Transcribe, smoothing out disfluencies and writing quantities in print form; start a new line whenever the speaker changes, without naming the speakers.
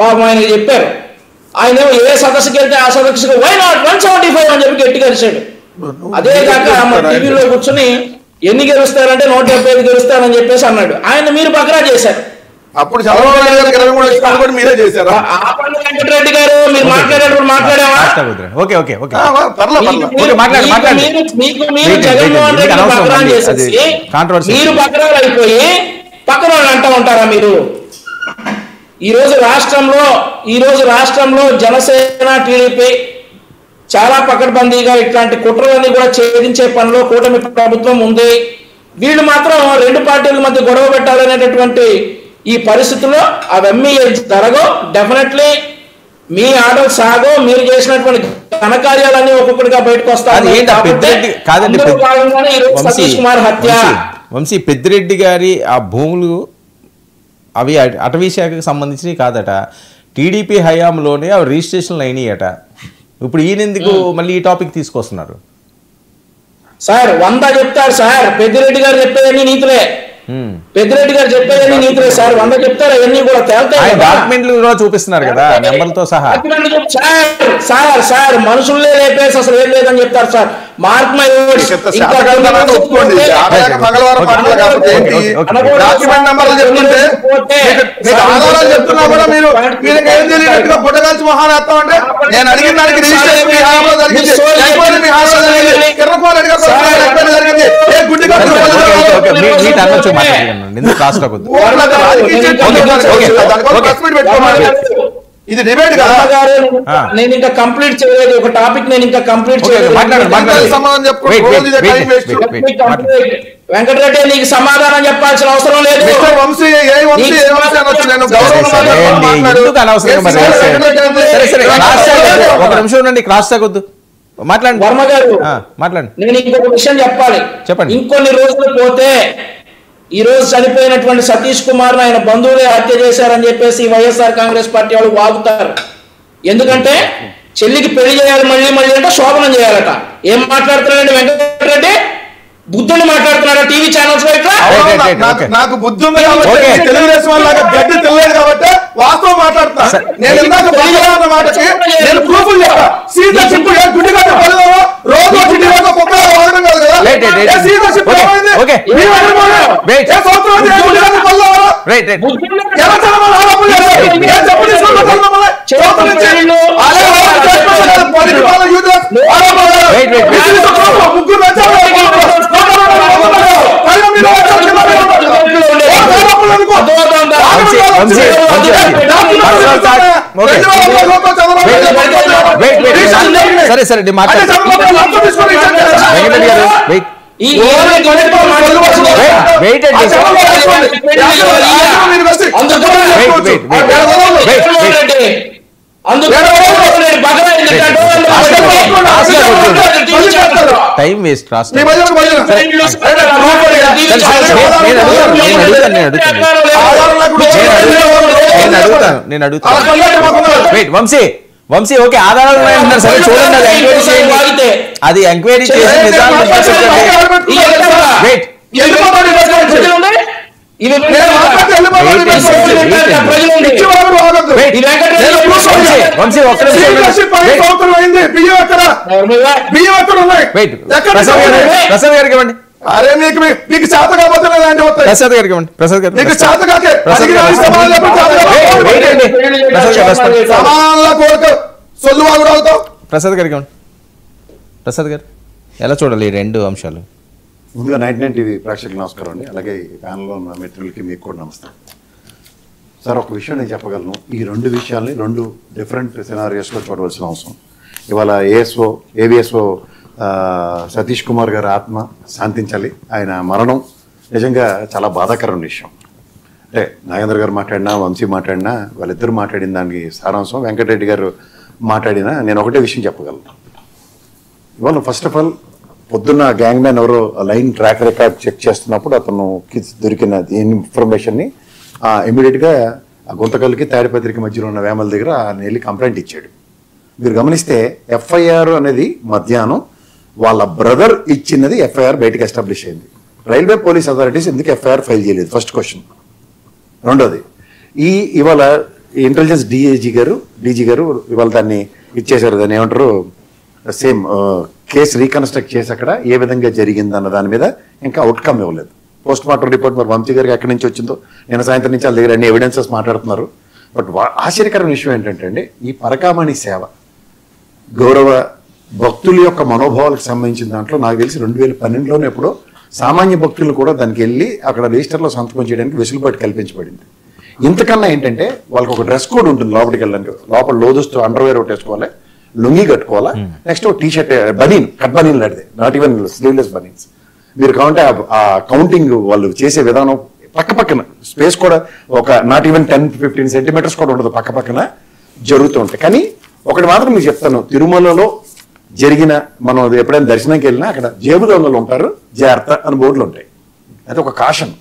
పాపం ఆయన చెప్పారు. ఆయన ఏ సదస్సుకి వెళ్తే ఆ సదస్సుకి వై నాట్ 175 అని చెప్పి గట్టిగా అరిచాడు. అదే కాక మన టీవీలో కూర్చొని ఎన్ని గెలుస్తారంటే 175 గెలుస్తారని చెప్పేసి అన్నాడు. ఆయన మీరు బకరా చేశారు.
అప్పుడు చంద్రబాబు నాయుడు గారు మీరే చేశారు.
వెంకటరెడ్డి గారు మీరు మాట్లాడేటప్పుడు మాట్లాడావా? మీరు జగన్మోహన్ రెడ్డి బకరా చేసేసి మీరు బకరాలు అయిపోయి పక్కన వాళ్ళు అంటూ ఉంటారా మీరు? ఈ రోజు రాష్ట్రంలో జనసేన టీడీపీ చాలా పకడ్బందీగా ఇట్లాంటి కుట్రలన్నీ కూడా ఛేదించే పనిలో కూటమి ప్రభుత్వం ఉంది. వీళ్ళు మాత్రం రెండు పార్టీల మధ్య గొడవ పెట్టాలనేటటువంటి ఈ పరిస్థితుల్లో అవన్నీ జరగవు. డెఫినెట్లీ మీ ఆర్డర్ సాగో, మీరు చేసినటువంటి ఘనకార్యాలన్నీ ఒక్కొక్కటిగా బయటకు వస్తాయి. సతీష్ కుమార్ హత్య,
వంశీ పెద్దిరెడ్డి గారి ఆ భూములు అవి అటవీ శాఖకు సంబంధించినవి కాదట, టీడీపీ హయాంలోనే అవి రిజిస్ట్రేషన్లు అయినాయట. ఇప్పుడు ఈయనెందుకు మళ్ళీ ఈ టాపిక్ తీసుకొస్తున్నారు?
సార్ 100 చెప్తారు సార్. పెద్దిరెడ్డి గారు చెప్పేవన్నీ నీతులే. పెద్దిరెడ్డి గారు చెప్పేవన్నీ నీతులే సార్. 100 చెప్తారు, అవన్నీ కూడా తేల్తాయి.
డాక్యుమెంట్లు చూపిస్తున్నారు కదా నెంబర్లతో సహా.
సార్ మనుషుల్లే లేపేసి అసలు ఏం లేదని చెప్తారు సార్. Mark my words.
నేను అడిగిన దానికి ఇది డిబేట్ కదా.
నేను ఇంకా కంప్లీట్ చేయలేదు ఒక టాపిక్. నేను ఇంకా కంప్లీట్ చేయలేదు. వెంకటరెడ్డి నీకు సమాధానం చెప్పాల్సిన అవసరం లేదు.
ఒక నిమిషం ఉండండి, క్రాస్ తాగొద్దు, మాట్లాడండి.
వర్మ గారు మాట్లాడండి. నేను ఇంకొక విషయం చెప్పాలి.
చెప్పండి.
ఇంకొన్ని రోజులు పోతే ఈ రోజు చనిపోయినటువంటి సతీష్ కుమార్ ఆయన బంధువులే హత్య చేశారని చెప్పేసి వైఎస్ఆర్ కాంగ్రెస్ పార్టీ వాళ్ళు వాగుతారు. ఎందుకంటే చెల్లికి పెళ్లి చేయాలి మళ్ళీ అంటే శోభనం చేయాలట. ఏం మాట్లాడుతున్నాడండి వెంకటరెడ్డి? బుద్ధుని మాట్లాడుతున్నాడా టీవీ ఛానల్స్ లో? ఇట్లా
నాకు బుద్ధి ఉంది కాబట్టి తెలుగుదేశం వాళ్ళగా గడ్డి తెలియదు కాబట్టి వాస్తవం మాట్లాడుతున్నా. నేను ఇందాక మాటకి నేను ప్రూఫ్లు చెప్పా. సీత చెప్పు గుడ్డిగా రోజు వాడడం కాదు కదా. సీత చెప్పు
సరే సరే టైం వేస్ట్. నేను అడుగుతాను వంశీ ఓకే ఆధారాలు ఉన్నాయంటున్నారు. సరే చూడండి, అది ఎంక్వైరీ చేయండి. అది ఎంక్వైరీ చేసి నిజాలు ప్రసాద్ గారికి ఇవ్వండి.
అరే మీకు చేత కాకపోతే
ప్రసాద్ గారికి ఇవ్వండి. ప్రసాద్ గారు ప్రసాద్ గారికి ఇవ్వండి. ప్రసాద్ గారు ఎలా చూడాలి ఈ రెండు అంశాలు?
ముందుగా 99 టీవీ ప్రేక్షకులకు నమస్కారం అండి. అలాగే ఈ ప్యానల్లో ఉన్న మిత్రులకి మీకు కూడా నమస్కారం సార్. ఒక విషయం నేను చెప్పగలను, ఈ రెండు విషయాల్ని రెండు డిఫరెంట్ సినారియోస్లో చూడవలసిన అవసరం. ఇవాళ ఏవిఎస్ఓ సతీష్ కుమార్ గారి ఆత్మ శాంతించాలి. ఆయన మరణం నిజంగా చాలా బాధాకరమైన విషయం. అంటే నాగేంద్ర గారు మాట్లాడినా, వంశీ మాట్లాడినా, వాళ్ళిద్దరు మాట్లాడిన దానికి సారాంశం వెంకటరెడ్డి గారు మాట్లాడినా నేను ఒకటే విషయం చెప్పగలను. ఇవాళ ఫస్ట్ ఆఫ్ ఆల్ పొద్దున్న గ్యాంగ్ మ్యాన్ ఎవరో లైన్ ట్రాక్ రికార్డ్ చెక్ చేస్తున్నప్పుడు అతను దొరికిన ఇన్ఫర్మేషన్ని ఇమీడియట్గా ఆ గుంతకల్కి తాడిపత్రికి మధ్యలో ఉన్న వేమల దగ్గర ఆయన వెళ్ళి కంప్లైంట్ ఇచ్చాడు. మీరు గమనిస్తే ఎఫ్ఐఆర్ అనేది మధ్యాహ్నం వాళ్ళ బ్రదర్ ఇచ్చినది ఎఫ్ఐఆర్ బయటకు ఎస్టాబ్లిష్ అయింది. రైల్వే పోలీస్ అథారిటీస్ ఎందుకు ఎఫ్ఐఆర్ ఫైల్ చేయలేదు? First question. రెండోది, ఇవాళ ఇంటెలిజెన్స్ డీజీ గారు ఇవాళ దాన్ని ఇచ్చేశారు, దాన్ని ఏమంటారు సేమ్ కేసు రీకన్స్ట్రక్ట్ చేసి అక్కడ ఏ విధంగా జరిగిందన్న దాని మీద ఇంకా అవుట్కమ్ ఇవ్వలేదు. పోస్ట్ మార్టం రిపోర్ట్ మరి వంశీ గారికి ఎక్కడి నుంచి వచ్చిందో నిన్న సాయంత్రం నుంచి వాళ్ళ దగ్గర అన్ని ఎవిడెన్సెస్ మాట్లాడుతున్నారు. బట్ ఆశ్చర్యకరమైన విషయం ఏంటంటే అండి, ఈ పరకామణి సేవ గౌరవ భక్తుల యొక్క మనోభావాలకు సంబంధించిన దాంట్లో నాకు తెలిసి 2012లోనే ఎప్పుడో సామాన్య భక్తులు కూడా దానికి వెళ్ళి అక్కడ రిజిస్టర్లో సంతకం చేయడానికి వెసులుబాటు కల్పించబడింది. ఇంతకన్నా ఏంటంటే వాళ్ళకి ఒక డ్రెస్ కోడ్ ఉంటుంది లోపలికి వెళ్ళడానికి. లోపల లోదుస్తూ అండర్వేర్ ఒకటి వేసుకోవాలి, లుంగి కట్టుకోవాలా, నెక్స్ట్ ఒక టీ షర్ట్ బనీన్, కట్ బనీన్ లాంటిది, నాట్ ఈవెన్ స్లీవ్లెస్ బనీన్స్. మీరు కావాలంటే ఆ కౌంటింగ్ వాళ్ళు చేసే విధానం పక్కన స్పేస్ కూడా ఒక నాట్ ఈవెన్ 10-15 సెంటీమీటర్స్ కూడా ఉండదు, పక్కన జరుగుతూ ఉంటాయి. కానీ ఒకటి మాత్రం మీకు చెప్తాను, తిరుమలలో జరిగిన మనం ఎప్పుడైనా దర్శనానికి వెళ్ళినా అక్కడ జేబు దొంగలు ఉంటారు, జాగ్రత్త అని బోర్డులు ఉంటాయి. అది ఒక కాషన్.